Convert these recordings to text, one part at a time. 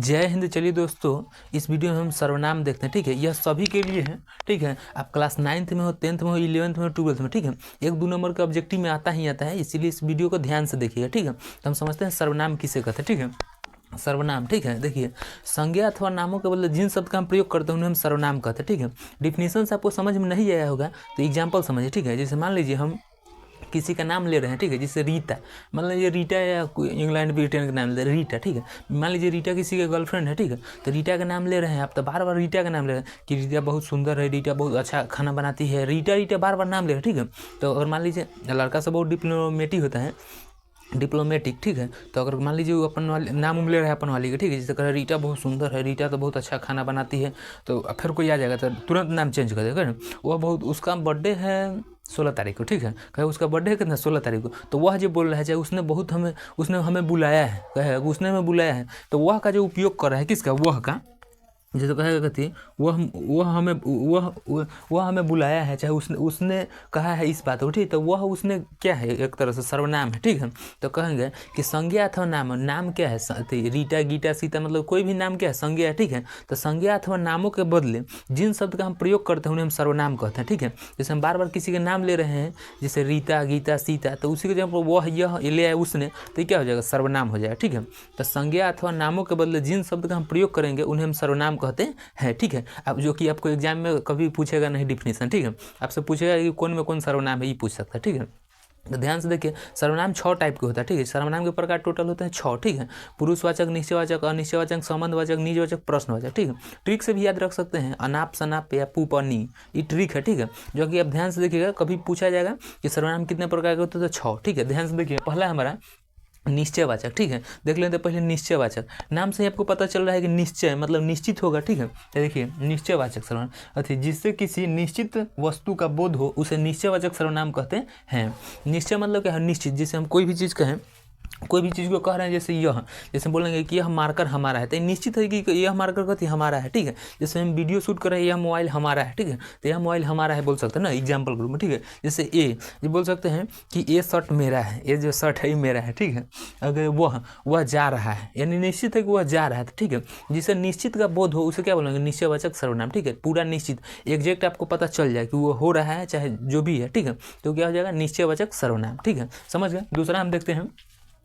जय हिंद। चलिए दोस्तों, इस वीडियो में हम सर्वनाम देखते हैं। ठीक है, यह सभी के लिए है। ठीक है, आप क्लास 9th में हो, 10th में हो, 11th में हो, 12th में। ठीक है, 1-2 नंबर का ऑब्जेक्टिव में आता ही आता है, इसीलिए इस वीडियो को ध्यान से देखिएगा। ठीक है, तो हम समझते हैं सर्वनाम किसे कहते हैं। ठीक है, सर्वनाम। ठीक है, देखिए, संज्ञा अथवा नामों के बदले जिन शब्द का हम प्रयोग करते हैं उन्हें हम सर्वनाम कहते हैं। ठीक है, डिफिनेशन से आपको समझ में नहीं आया होगा तो एग्जाम्पल समझिए। ठीक है, जैसे मान लीजिए हम किसी का नाम ले रहे हैं। ठीक है, जैसे रीता, मतलब ये रीटा या इंग्लैंड ब्रिटेन का नाम ले रहे हैं, रीटा। ठीक है, मान लीजिए रीटा किसी के गर्लफ्रेंड है। ठीक है, तो रीटा का नाम ले रहे हैं आप, तो बार बार रीटा का नाम ले रहे हैं कि रीटा बहुत सुंदर है, रीटा बहुत अच्छा खाना बनाती है, रीटा रीटा बार बार नाम ले रहे हैं। ठीक है, तो अगर मान लीजिए लड़का सब बहुत डिप्लोमेटिक होता है, डिप्लोमेटिक। ठीक है, तो अगर मान लीजिए वो अपन वाले नाम ले रहा है अपन वाली का। ठीक है, जैसे कह रहे रीटा बहुत सुंदर है, रीटा तो बहुत अच्छा खाना बनाती है, तो फिर कोई आ जाएगा तो तुरंत नाम चेंज कर देगा। वह बहुत, उसका बर्थडे है 16 तारीख को। ठीक है, कहे उसका बर्थडे है कितना, 16 तारीख को, तो वह जो बोल रहा है चाहे उसने हमें बुलाया है, कहे उसने हमें बुलाया है, तो वह का जो उपयोग कर रहा है किसका, वह का, जैसे कहेगा कहती वह हमें बुलाया है, चाहे उसने कहा है इस बात को। ठीक, तो वह उसने क्या है, एक तरह से सर्वनाम है। ठीक है, तो कहेंगे कि संज्ञा अथवा नाम, नाम क्या है, रीटा गीता सीता, मतलब कोई भी नाम क्या है, संज्ञा है। ठीक है, तो संज्ञा अथवा नामों के बदले जिन शब्द का हम प्रयोग करते हैं उन्हें हम सर्वनाम कहते हैं। ठीक है, जैसे हम बार बार किसी के नाम ले रहे हैं, जैसे रीता गीता सीता, तो उसी के जब वह यह ले आए उसने, तो क्या हो जाएगा, सर्वनाम हो जाएगा। ठीक है, तो संज्ञा अथवा नामों के बदले जिन शब्द का हम प्रयोग करेंगे उन्हें हम सर्वनाम कहते हैं। ठीक है, अब जो कि आपको एग्जाम में कभी पूछेगा नहीं डिफिनेशन। ठीक है, आपसे पूछेगा कि कौन में कौन सर्वनाम है, ये पूछ सकता है। ठीक है, तो ध्यान से देखिए, सर्वनाम 6 टाइप के होता है। ठीक है, सर्वनाम के प्रकार टोटल होते हैं 6। ठीक है, पुरुषवाचक, निश्चयवाचक, अनिश्चयवाचक, संबंधवाचक, निजवाचक, प्रश्नवाचक। ठीक है, ट्रिक से भी याद रख सकते हैं, अनाप शनाप या पू पनी, ये ट्रिक है। ठीक है, जो कि आप ध्यान से देखिएगा, कभी पूछा जाएगा कि सर्वनाम कितने प्रकार के होते हैं, तो 6। ठीक है, ध्यान से देखिए, पहला हमारा निश्चयवाचक। ठीक है, देख लेते हैं पहले निश्चयवाचक। नाम से ही आपको पता चल रहा है कि निश्चय मतलब निश्चित होगा। ठीक है, तो देखिए निश्चयवाचक सर्वनाम अथी जिससे किसी निश्चित वस्तु का बोध हो उसे निश्चयवाचक सर्वनाम कहते हैं। निश्चय मतलब क्या है, निश्चित। जैसे हम कोई भी चीज़ कहें, कोई भी चीज़ को कह रहे हैं, जैसे यह, जैसे बोलेंगे कि यह मार्कर हमारा है, तो निश्चित है कि यह मार्कर कहती हमारा है। ठीक है, जैसे हम वीडियो शूट कर रहे हैं, यह मोबाइल हमारा है। ठीक है, तो यह मोबाइल हमारा है बोल सकते हैं ना एग्जाम्पल ग्रुप में। ठीक है, जैसे ये बोल सकते हैं कि ये शर्ट मेरा है, ये जो शर्ट है ये मेरा है। ठीक है, अगर वह जा रहा है, यानी निश्चित है कि वह जा रहा है। ठीक है, जिसे निश्चित का बोध हो उसे क्या बोलेंगे, निश्चयवाचक सर्वनाम। ठीक है, पूरा निश्चित एग्जैक्ट आपको पता चल जाए कि वो हो रहा है चाहे जो भी है। ठीक है, तो क्या हो जाएगा, निश्चयवाचक सर्वनाम। ठीक है, समझ गए। दूसरा हम देखते हैं,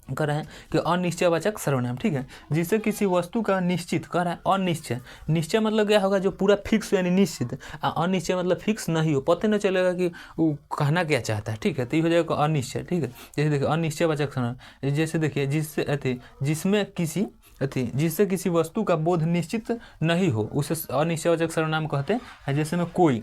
कर रहे हैं कि अनिश्चयवाचक सर्वनाम। ठीक है, जिससे किसी वस्तु का निश्चित, कर रहा है अनिश्चय। निश्चय मतलब क्या होगा, जो पूरा फिक्स यानी निश्चित। अनिश्चय मतलब फिक्स नहीं हो, पता नहीं चलेगा कि वो कहना क्या चाहता है। ठीक है, तो ये हो जाएगा अनिश्चय। ठीक है, जैसे देखिए अनिश्चयवाचक सर्वनाम, जैसे देखिए जिससे किसी वस्तु का बोध निश्चित नहीं हो उसे अनिश्चयवाचक सर्वनाम कहते हैं। जैसे में कोई,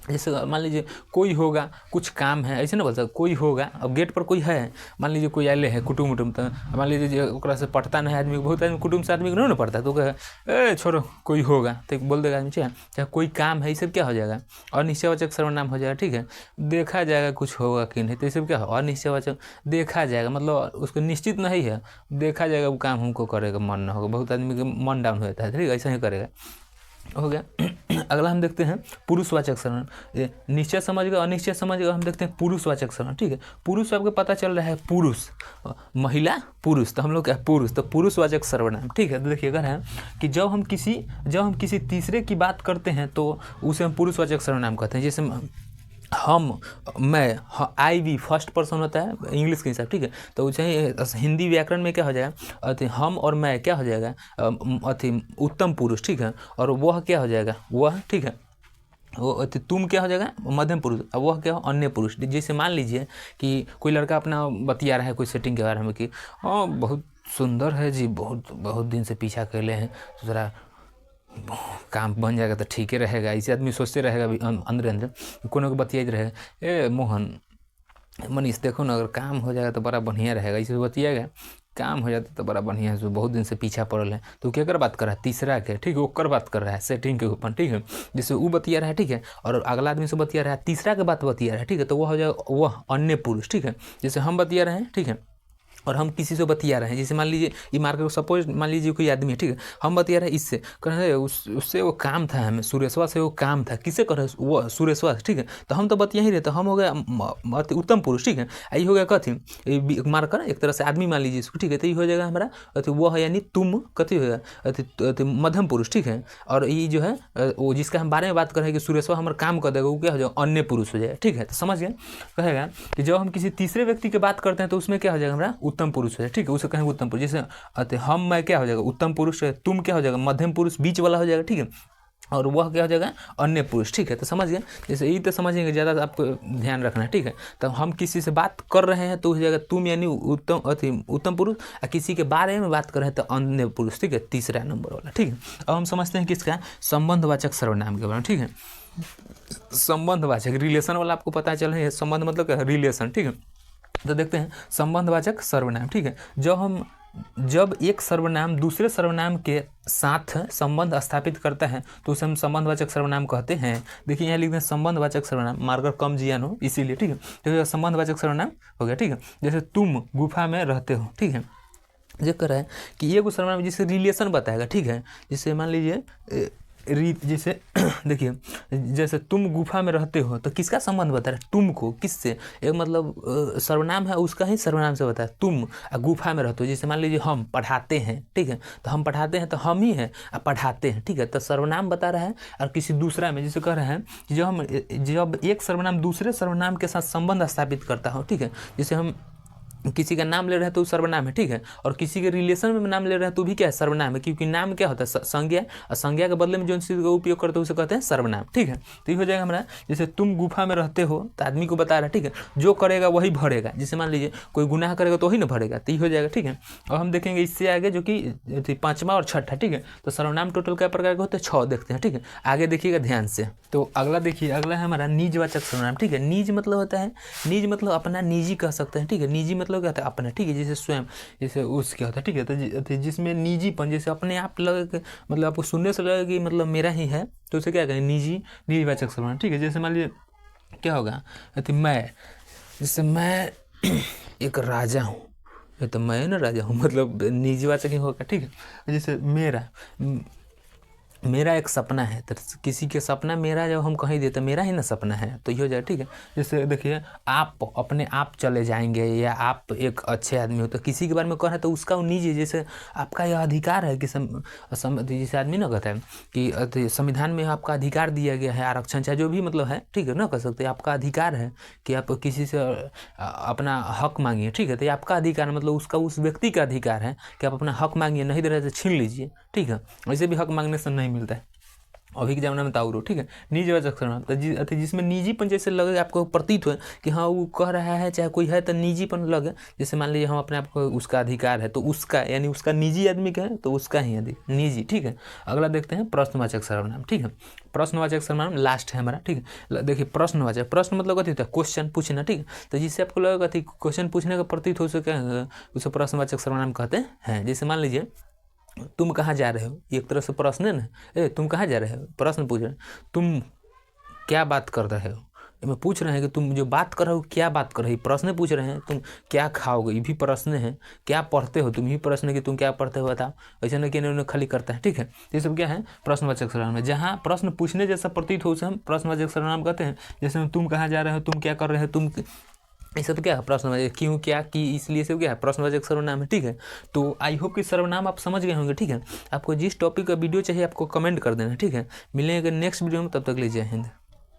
जैसे मान लीजिए कोई होगा, कुछ काम है, ऐसे ना बोल सकते, कोई होगा। अब गेट पर कोई है, मान लीजिए कोई आए है कुटुम उटुम, तो मान लीजिए ओकरा से पढ़ता नहीं आदमी, बहुत आदमी कुटुम से आदमी को नहीं ना पढ़ता, तो कहे ए छोड़ो कोई होगा, तो बोल देगा आदमी चाहे कोई काम है, ये सब क्या हो जाएगा, अनिश्चयवाचक सर्वनाम हो जाएगा। ठीक है, देखा जाएगा कुछ होगा कि नहीं, तो ये सब क्या हो, अनिश्चयवाचक। देखा जाएगा मतलब उसको निश्चित नहीं है, देखा जाएगा वो काम हमको करेगा, मन ना होगा, बहुत आदमी का मन डाउन होता है। ठीक है, ऐसा ही करेगा, हो गया। अगला हम देखते हैं पुरुषवाचक सर्वनाम। निश्चय समझ गए, अनिश्चय समझ गए, हम देखते हैं पुरुषवाचक सर्वनाम। ठीक है, पुरुष आपको पता चल रहा है, पुरुष महिला पुरुष, तो हम लोग क्या पुरुष, तो पुरुषवाचक सर्वनाम। ठीक है, तो देखिए अगर है कि जब हम किसी तीसरे की बात करते हैं तो उसे हम पुरुषवाचक सर्वनाम कहते हैं। जैसे हम, मैं, आई वी फर्स्ट पर्सन होता है इंग्लिश के हिसाब। ठीक है, तो चाहे हिंदी व्याकरण में क्या हो जाएगा, हम और मैं क्या हो जाएगा, उत्तम पुरुष। ठीक है, और वह क्या हो जाएगा, वह। ठीक है, वो तुम क्या हो जाएगा, मध्यम पुरुष, और वह क्या हो, अन्य पुरुष। जैसे मान लीजिए कि कोई लड़का अपना बतिया रहा है कोई सेटिंग के बारे में कि बहुत सुंदर है जी, बहुत दिन से पीछा कर ले हैं, तो ज़रा काम बन जाएगा तो ठीक ही रहेगा, ऐसे आदमी सोचते रहेगा अंदर अंदर, कोनो को बतियाई रहेगा, ए मोहन मनीष देखो ना, अगर काम हो जाएगा तो बड़ा बढ़िया रहेगा, इसे बतियाएगा, काम हो जाता तो बड़ा बढ़िया है, जो बहुत दिन से पीछा पड़ल है, तो क्या कर बात कर रहा है, तीसरा के। ठीक है, ओकर बात कर रहा है सेटिंग के ऊपर। ठीक है, जैसे वो बतिया रहा है, ठीक है, और अगला आदमी से बतिया रहा है, तीसरा के बात बतिया रहा है। ठीक है, तो वह हो जाएगा वह अन्य पुरुष। ठीक है, जैसे हम बतिया रहे हैं, ठीक है, और हम किसी से बतिया रहे हैं, जैसे मान लीजिए ये मार्केट, सपोज मान लीजिए कोई आदमी है, ठीक है, हम बतिया रहे हैं इससे, कह रहे हैं उससे वो काम था, हमें सुरेशवा से वो काम था, किससे कर रहे हैं, वो सुरेशवा से, ठीक है, तो हम तो बतिया ही रहे, तो हम हो गया उत्तम पुरुष, ठीक है। यही हो गया कथी मार्कर, एक तरह से आदमी मान लीजिए इसको, ठीक है, तो ये हो जाएगा हमारा अति वो है, यानी तुम कथी होगा अति मध्यम पुरुष, ठीक है। और ये जो है वो जिसका हम बारे में बात कर रहे हैं कि सुरेशवा हमारा काम कर देगा, वो क्या हो जाएगा, अन्य पुरुष हो जाएगा, ठीक है। तो समझ गए, कहेगा कि जब हम किसी तीसरे व्यक्ति की बात करते हैं तो उसमें क्या हो जाएगा, हमारा उत्तम पुरुष है, ठीक है, उसे कहेंगे उत्तम पुरुष। जैसे हम मैं क्या हो जाएगा, उत्तम पुरुष है, तुम क्या हो जाएगा, मध्यम पुरुष बीच वाला हो जाएगा, ठीक है, और वह क्या हो जाएगा, अन्य पुरुष, ठीक है। तो समझ गए, जैसे ये तो समझेंगे, ज़्यादा आपको ध्यान रखना है, ठीक है। तो हम किसी से बात कर रहे हैं तो हो जाएगा तुम, यानी उत्तम पुरुष, और किसी के बारे में बात कर रहे हैं तो अन्य पुरुष, ठीक है, तीसरा नंबर वाला, ठीक है। अब हम समझते हैं किसका, संबंधवाचक सर्वनाम के बारे में, ठीक है। संबंधवाचक रिलेशन वाला आपको पता चल रहा है, संबंध मतलब क्या है, रिलेशन, ठीक है। तो देखते हैं संबंधवाचक सर्वनाम, ठीक है। जब एक सर्वनाम दूसरे सर्वनाम के साथ संबंध स्थापित करता है तो उसे हम संबंधवाचक सर्वनाम कहते हैं। देखिए यहाँ लिखते हैं संबंधवाचक सर्वनाम, मार्कर कम जियान हो इसीलिए, ठीक है। तो संबंधवाचक सर्वनाम हो गया, ठीक है। जैसे तुम गुफा में रहते हो, ठीक है, जो कह रहा है कि ये कुछ सर्वनाम जिससे रिलेशन बताएगा, ठीक है। जैसे मान लीजिए जैसे देखिए, जैसे तुम गुफा में रहते हो तो किसका संबंध बता रहा है, तुमको, किससे, एक मतलब सर्वनाम है उसका ही सर्वनाम से बताया, तुम गुफा में रहते हो। जैसे मान लीजिए हम पढ़ाते हैं, ठीक है, तो हम पढ़ाते हैं तो हम ही हैं पढ़ाते हैं, ठीक है, तो सर्वनाम बता रहा है। और किसी दूसरा में जैसे कह रहे हैं कि जब एक सर्वनाम दूसरे सर्वनाम के साथ संबंध स्थापित करता हो, ठीक है, जैसे हम किसी का नाम ले रहे हैं तो सर्वनाम है, ठीक है, और किसी के रिलेशन में नाम ले रहे हैं तो भी क्या है, सर्वनाम है, क्योंकि नाम क्या होता है, संज्ञा, और संज्ञा के बदले में जो चीज़ का उपयोग करते हैं उसे कहते हैं सर्वनाम, ठीक है। तो ये हो जाएगा हमारा, जैसे तुम गुफा में रहते हो तो आदमी को बता रहा है, ठीक है, जो करेगा वही भरेगा। जैसे मान लीजिए कोई गुनाह करेगा तो वही ना भरेगा, तो ये हो जाएगा, ठीक है। और हम देखेंगे इससे आगे जो कि पाँचवा और छठा, ठीक है। तो सर्वनाम टोटल क्या प्रकार के होते हैं, 6 देखते हैं, ठीक है। आगे देखिएगा ध्यान से। तो अगला देखिए, अगला है हमारा निजवाचक सर्वनाम, ठीक है। निज मतलब होता है, निज मतलब अपना, निजी कह सकते हैं, ठीक है। निजी मतलब क्या होता है, अपना, ठीक है, जैसे स्वयं, जैसे उस क्या होता है, ठीक है। तो जिसमें निजीपन, जैसे अपने आप लगे, मतलब आपको सुनने से लगे कि मतलब मेरा ही है, तो उसे क्या कहें, निजवाचक सर्वनाम, ठीक है। जैसे मान लीजिए क्या होगा, मैं, जैसे मैं एक राजा हूँ, ये तो मैं ना राजा हूँ, मतलब निजवाचक ही होगा, ठीक है। जैसे मेरा एक सपना है, तो किसी के सपना मेरा जब हम कहीं देते मेरा ही ना सपना है, तो ये हो जाए, ठीक है। जैसे देखिए आप अपने आप चले जाएंगे, या आप एक अच्छे आदमी हो, तो किसी के बारे में कह रहे हैं तो उसका वो निजी, जैसे आपका यह अधिकार है कि जैसे आदमी ना कहता है कि संविधान में आपका अधिकार दिया गया है, आरक्षण चाहे जो भी मतलब है, ठीक है ना, कह सकते हैं आपका अधिकार है कि आप किसी से अपना हक मांगिए, ठीक है। तो ये आपका अधिकार मतलब उसका, उस व्यक्ति का अधिकार है कि आप अपना हक मांगिए, नहीं दे रहे तो छीन लीजिए, ठीक है। वैसे भी हक मांगने से नहीं मिलता है अभी के जमाने में, ताउरो, ठीक है। निजवाचक सर्वनाम तो जिसमें निजीपन जैसे लगे, आपको प्रतीत हो कि हाँ वो कह रहा है चाहे कोई है, तो निजीपन लगे। जैसे मान लीजिए हम अपने आप को, उसका अधिकार है तो उसका, यानी उसका निजी आदमी का है तो उसका ही अधिक निजी, ठीक है। अगला देखते हैं प्रश्नवाचक सर्वनाम, ठीक है। प्रश्नवाचक सर्वनाम लास्ट है हमारा, ठीक है। देखिए प्रश्नवाचक, प्रश्न मतलब कथी होता है, क्वेश्चन पूछना, ठीक है। तो जिससे आपको लगेगा कथी, क्वेश्चन पूछने का प्रतीत हो सके, उसे प्रश्नवाचक सर्वनाम कहते हैं। जैसे मान लीजिए तुम कहाँ जा रहे हो, एक तरह से प्रश्न है ना, तुम कहाँ जा रहे हो, प्रश्न पूछ रहे हैं। तुम क्या बात कर रहे हो, मैं पूछ रहे हैं कि तुम जो बात कर रहे हो क्या बात कर रहे हो, प्रश्न पूछ रहे हैं। तुम क्या खाओगे, ये भी प्रश्न है। क्या पढ़ते हो, तुम ही प्रश्न है कि तुम क्या पढ़ते हो बताओ, ऐसा नहीं कि उन्हें खाली करता है, ठीक है। ये सब क्या है, प्रश्नवाचक सर्वनाम है। जहाँ प्रश्न पूछने जैसा प्रतीत हो उसे हम प्रश्नवाचक सर्वनाम कहते हैं। जैसे तुम कहाँ जा रहे हो, तुम क्या कर रहे हो, तुम, ये सब क्या है, प्रश्नवाचक, क्यों, क्या, की, इसलिए सब क्या है, प्रश्नवाचक सर्वनाम है, ठीक है। तो आई होप कि सर्वनाम आप समझ गए होंगे, ठीक है। आपको जिस टॉपिक का वीडियो चाहिए आपको कमेंट कर देना, ठीक है। मिलेंगे नेक्स्ट वीडियो में, तब तक लीजिए, हिंद।